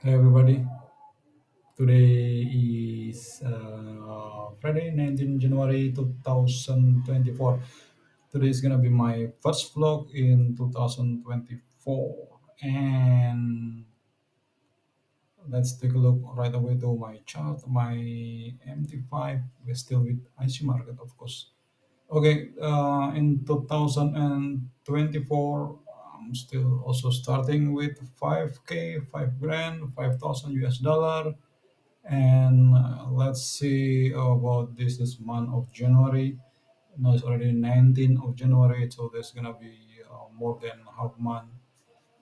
Hey everybody, today is Friday, 19 January 2024. Today is gonna be my first vlog in 2024, and let's take a look right away to my chart, my MT5. We're still with IC market, of course. Okay, in 2024, I'm still also starting with 5K, 5 grand, 5,000 US dollar. And let's see about this month of January. No, it's already 19th of January, so there's gonna be more than half month.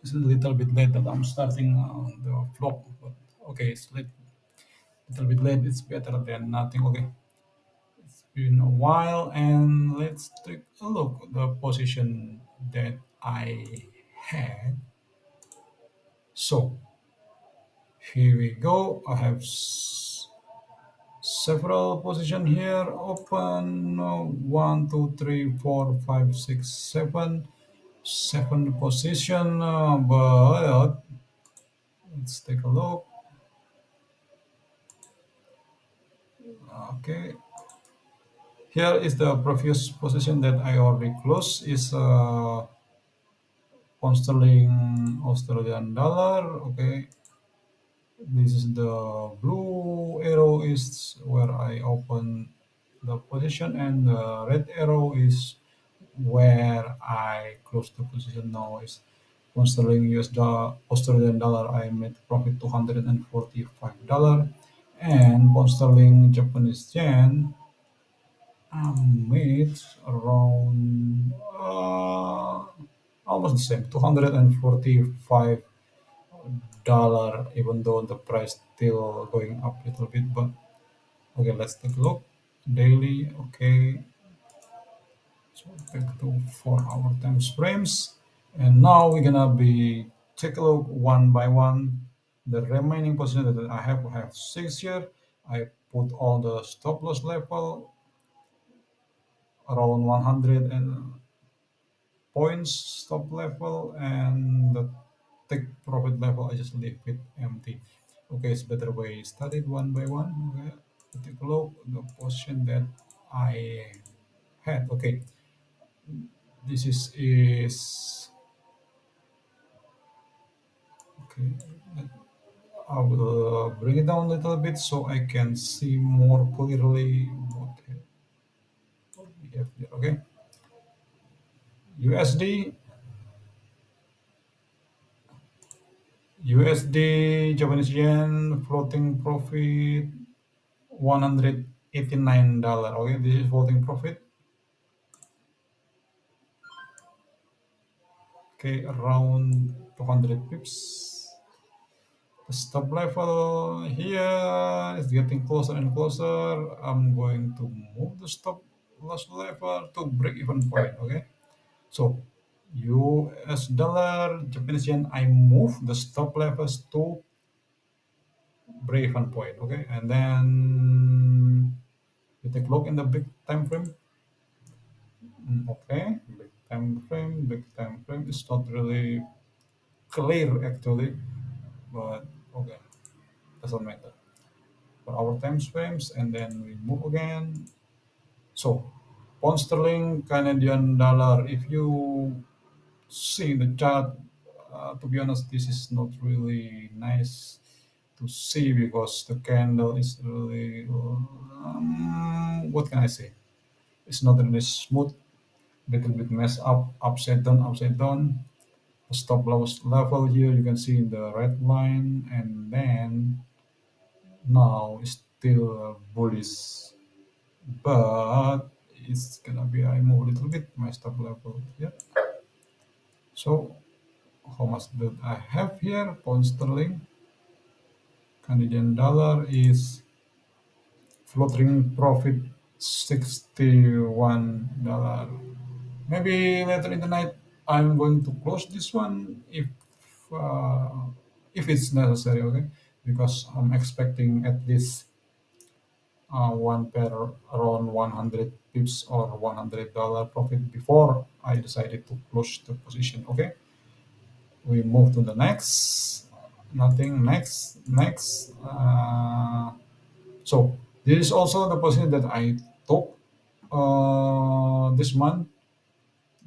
It's a little bit late that I'm starting the vlog, but okay, it's late, little bit late. It's better than nothing. Okay, it's been a while, and let's take a look at the position that I had. So here we go. I have several position here open. One, two, three, four, five, six, seven position, but let's take a look. Okay, here is the previous position that I already closed is pound sterling Australian dollar. Okay, this is the blue arrow is where I open the position, and the red arrow is where I close the position now. Is pound sterling US dollar Australian dollar I made profit $245, and pound sterling Japanese yen I made around almost the same $245, even though the price still going up a little bit. But okay, let's take a look daily. Okay, so back to 4 hour time frames. And now we're gonna be take a look one by one. The remaining position that I have six here. I put all the stop loss level around 100 and points stop level, and the take profit level I just leave it empty. Okay, it's better way studied one by one. Okay, take a look the position that I had. Okay, this is okay. I will bring it down a little bit so I can see more clearly what we have here. Okay, USD, USD, Japanese yen, floating profit $189. Okay, this is floating profit. Okay, around 200 pips. The stop level here is getting closer and closer. I'm going to move the stop loss level to break even point. Okay, so US dollar, Japanese yen, I move the stop levels to break even point. Okay, and then we take a look in the big time frame. Okay, big time frame is not really clear actually, but okay, doesn't matter. For our time frames, and then we move again. So, pound sterling, Canadian dollar. If you see the chart, to be honest, this is not really nice to see because the candle is really, what can I say? It's not really smooth. Little bit mess up, upside down, upside down. Stop loss level here you can see in the red line, and then now it's still bullish, but it's gonna be I move a little bit my stop level here. So how much that I have here? Pound sterling, Canadian dollar is floating profit $61. Maybe later in the night I'm going to close this one uh, if it's necessary. Okay, because I'm expecting at least one pair around 100 pips or $100 profit before I decided to close the position. Okay, we move to the next. Nothing. Next. So this is also the position that I took this month.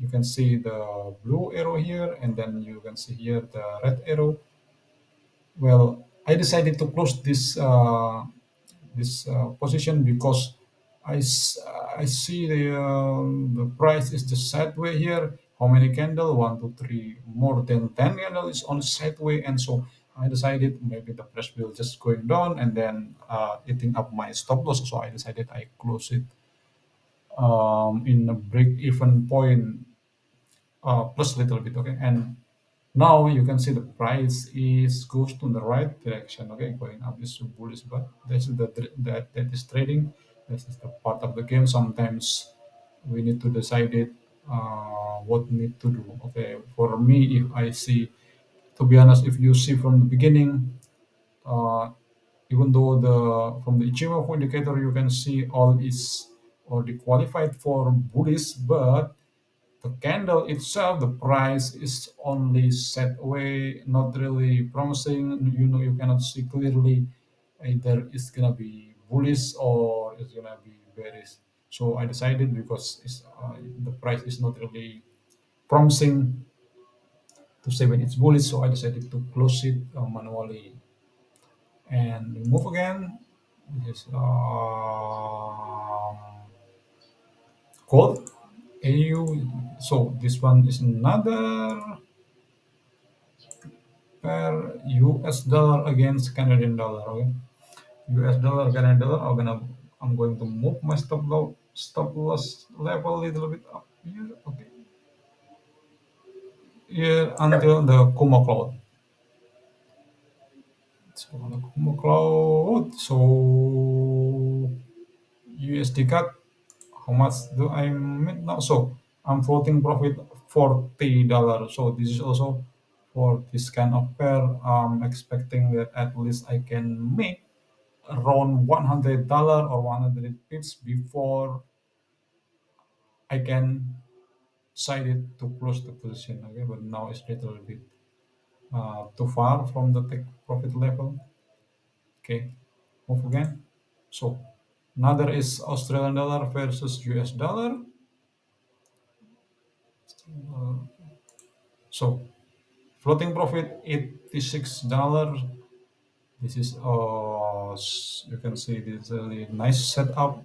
You can see the blue arrow here, and then you can see here the red arrow. Well, I decided to close this position because I see the price is the sideway here. How many candle? One, two, three. More than 10 candle is on sideway, and so I decided maybe the price will just going down and then eating up my stop loss. So I decided I close it in a break even point plus little bit. Okay, and now you can see the price is goes to the right direction. Okay, going up is bullish, but this is that is trading. This is the part of the game. Sometimes we need to decide it what need to do. Okay, for me, if I see, to be honest, if you see from the beginning, uh, even though the from the Ichimoku indicator you can see all is already qualified for bullish, but the candle itself, the price is only set away, not really promising. You cannot see clearly either it's gonna be bullish or it's gonna be bearish. So I decided because the price is not really promising to say when it's bullish, so I decided to close it manually and remove again. This is gold AU. So this one is another per US dollar against Canadian dollar. Okay, US dollar, Canadian dollar. I'm going to move my stop loss level a little bit up here. Okay, here until the Kuma cloud. So the Kuma cloud. So USD cut. How much do I make now? So I'm floating profit $40. So this is also for this kind of pair. I'm expecting that at least I can make around $100 or 100 pips before I can decide it to close the position. Okay, but now it's little bit too far from the take profit level. Okay, move again. So another is Australian dollar versus US dollar. Uh, so floating profit $86. This is you can see this really nice setup.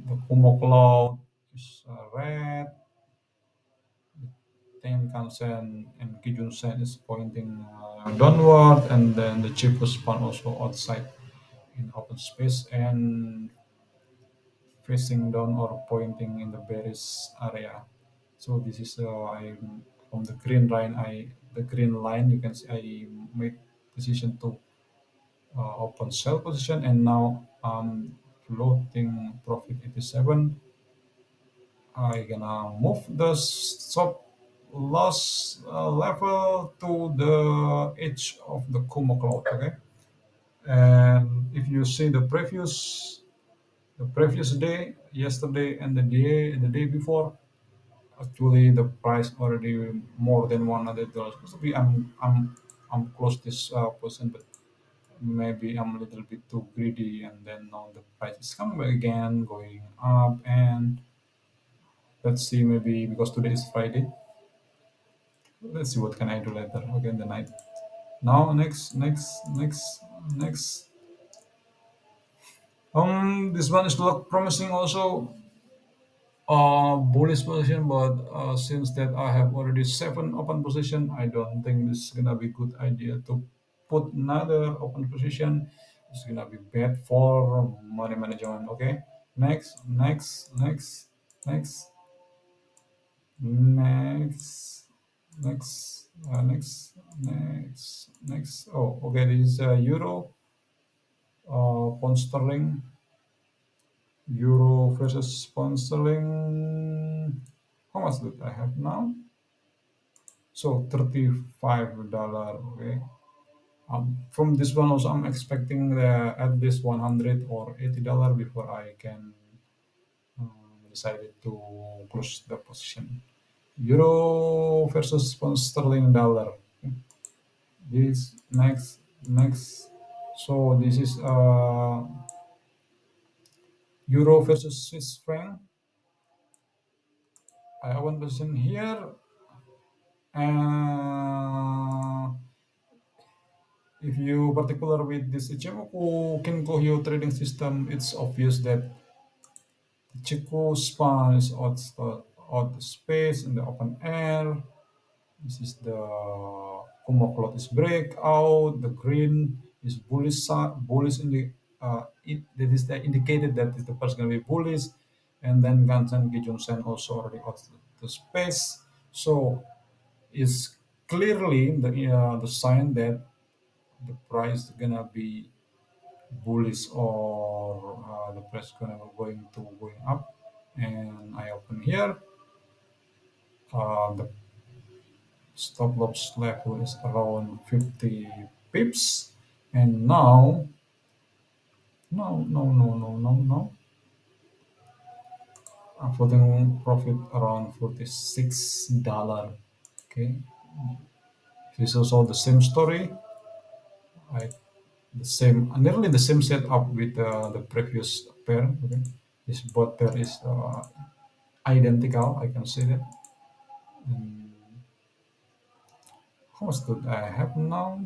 The Kumo cloud is red. Tenkan-sen and Kijun-sen is pointing downward, and then the cheapest one also outside in open space and facing down or pointing in the bearish area. So this is I from the green line you can see I made decision to open sell position, and now floating profit 87. I gonna move the stop loss level to the edge of the Kumo cloud. Okay, and if you see the previous day, yesterday, and the day before, actually the price already more than $100. Possibly I'm close this position, but maybe I'm a little bit too greedy, and then now the price is coming back again, going up, and let's see, maybe because today is Friday. Let's see what can I do later. Okay, in the night. Now next. This one is look promising also. Bullish position, but since that I have already seven open position, I don't think this is gonna be good idea to put another open position. It's gonna be bad for money management. Okay, next, next, next. Oh, okay. This is euro, pound sterling, euro versus pound sterling. How much do I have now? So $35. Okay. From this one also, I'm expecting at least 100 or $80 before I can decide to close the position. Euro versus pound sterling dollar. this next. So this is euro versus Swiss franc. I have one position here. uh, if you particular with this Ichimoku Kinkohyo trading system, it's obvious that the Chiku span is out the space in the open air. This is the Kumo cloth is breakout. The green is bullish, bullish in the that is the indicated that is the person going to be bullish, and then Gansen Gijun Sen also already out the space. So it's clearly the sign that the price gonna be bullish or the price gonna going to going up. And I open here. The stop loss level is around 50 pips, and now no, I'm floating profit around $46. Okay, this is also the same story. I the same nearly the same setup with the previous pair. Okay, this both pair is identical. I can say that. And how much do I have now?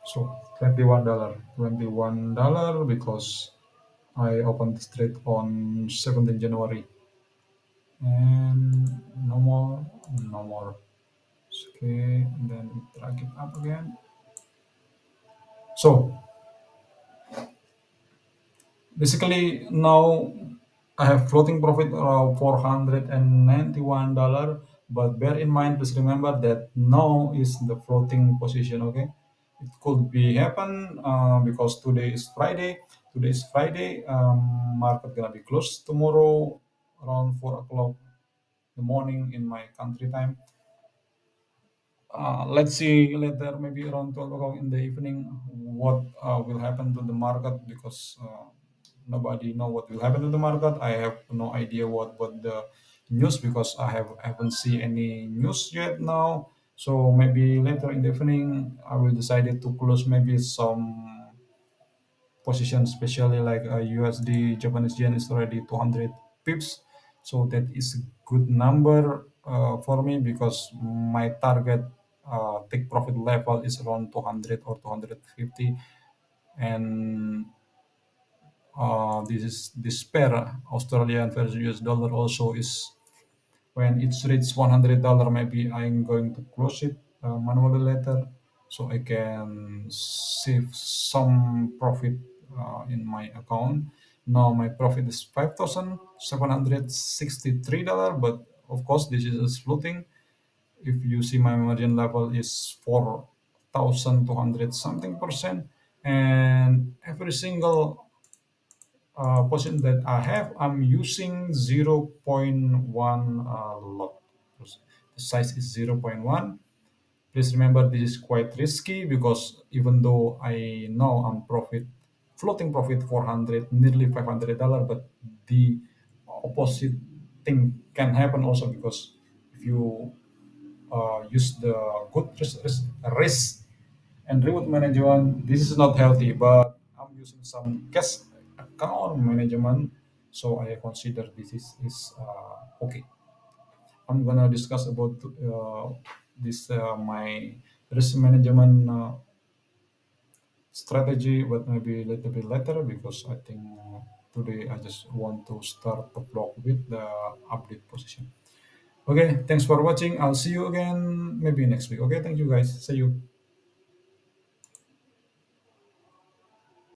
So $21, $21 because I opened this trade on 17th January, and no more, no more. Okay, and then we drag it up again. So basically now I have floating profit around $491. But bear in mind, please remember that now is the floating position. Okay, it could be happen because today is Friday. Today is Friday. Market gonna be closed tomorrow around 4 o'clock the morning in my country time. Let's see later, maybe around 12 o'clock in the evening, what will happen to the market because nobody know what will happen to the market. I have no idea what the news because haven't seen any news yet now. So maybe later in the evening, I will decide to close maybe some position, especially like USD Japanese yen is already 200 pips. So that is a good number for me because my target take profit level is around 200 or 250. And this pair Australian versus US dollar also is when it's reached $100, maybe I'm going to close it manually later, so I can save some profit in my account. Now my profit is $5,763, but of course this is floating. If you see my margin level is 4,200 something percent, and every single portion that I have, I'm using zero point 0.1 lot. The size is zero point 0.1. Please remember this is quite risky because even though I know I'm floating profit 400, nearly $500, but the opposite thing can happen also because if you use the good risk and reward management, this is not healthy. But I'm using some cash account management, so I consider this is okay. I'm gonna discuss about this my risk management strategy, but maybe a little bit later because I think today I just want to start the vlog with the update position. Okay, thanks for watching. I'll see you again maybe next week. Okay, thank you guys. See you.